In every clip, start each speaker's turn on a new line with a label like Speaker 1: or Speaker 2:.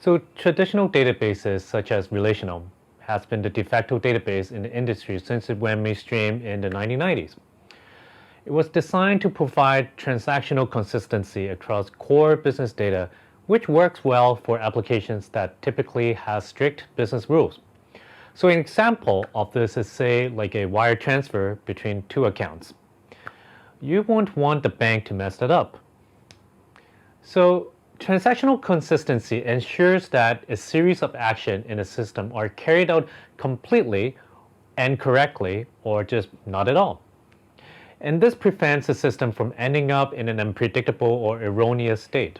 Speaker 1: So traditional databases such as relational has been the de facto database in the industry since it went mainstream in the 1990s. It was designed to provide transactional consistency across core business data, which works well for applications that typically have strict business rules. So an example of this is, say, like a wire transfer between two accounts. You won't want the bank to mess that up. So transactional consistency ensures that a series of actions in a system are carried out completely and correctly or just not at all. And this prevents the system from ending up in an unpredictable or erroneous state.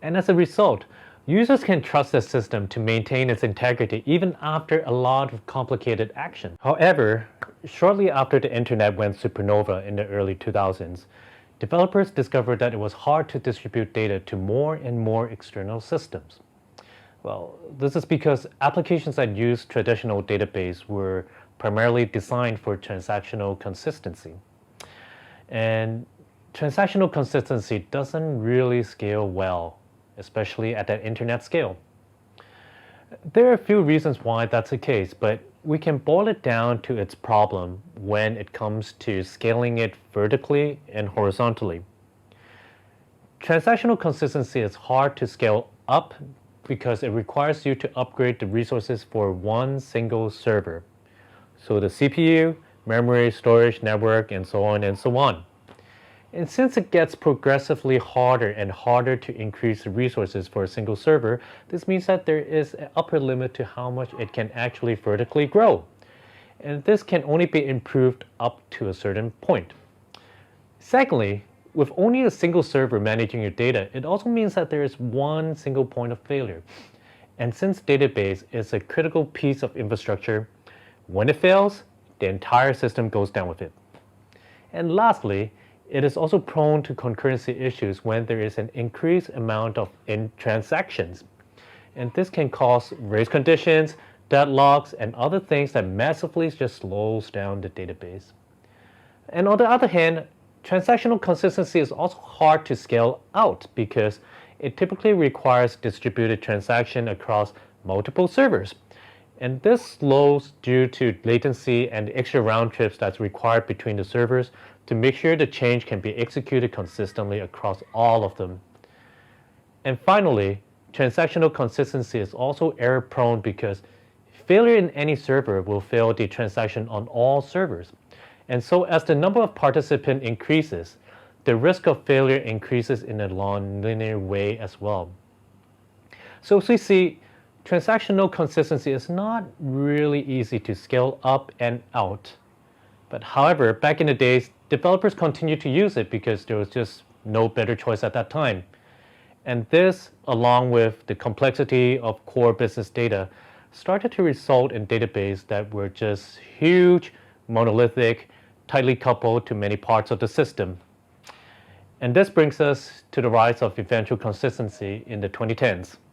Speaker 1: And as a result, users can trust the system to maintain its integrity even after a lot of complicated action. However, shortly after the internet went supernova in the early 2000s, developers discovered that it was hard to distribute data to more and more external systems. Well, this is because applications that use traditional database were primarily designed for transactional consistency. And transactional consistency doesn't really scale well, especially at that internet scale. There are a few reasons why that's the case, but we can boil it down to its problem when it comes to scaling it vertically and horizontally. Transactional consistency is hard to scale up because it requires you to upgrade the resources for one single server. So the CPU, memory, storage, network, and so on and so on. And since it gets progressively harder and harder to increase the resources for a single server, this means that there is an upper limit to how much it can actually vertically grow. And this can only be improved up to a certain point. Secondly, with only a single server managing your data, it also means that there is one single point of failure. And since database is a critical piece of infrastructure, when it fails, the entire system goes down with it. And lastly, it is also prone to concurrency issues when there is an increased amount of transactions. And this can cause race conditions, deadlocks, and other things that massively just slows down the database. And on the other hand, transactional consistency is also hard to scale out because it typically requires distributed transaction across multiple servers. And this slows due to latency and extra round trips that's required between the servers to make sure the change can be executed consistently across all of them. And finally, transactional consistency is also error prone because failure in any server will fail the transaction on all servers. And so as the number of participants increases, the risk of failure increases in a non-linear way as well. So as we see, transactional consistency is not really easy to scale up and out. But however, back in the days, developers continued to use it because there was just no better choice at that time. And this, along with the complexity of core business data, started to result in databases that were just huge, monolithic, tightly coupled to many parts of the system. And this brings us to the rise of eventual consistency in the 2010s.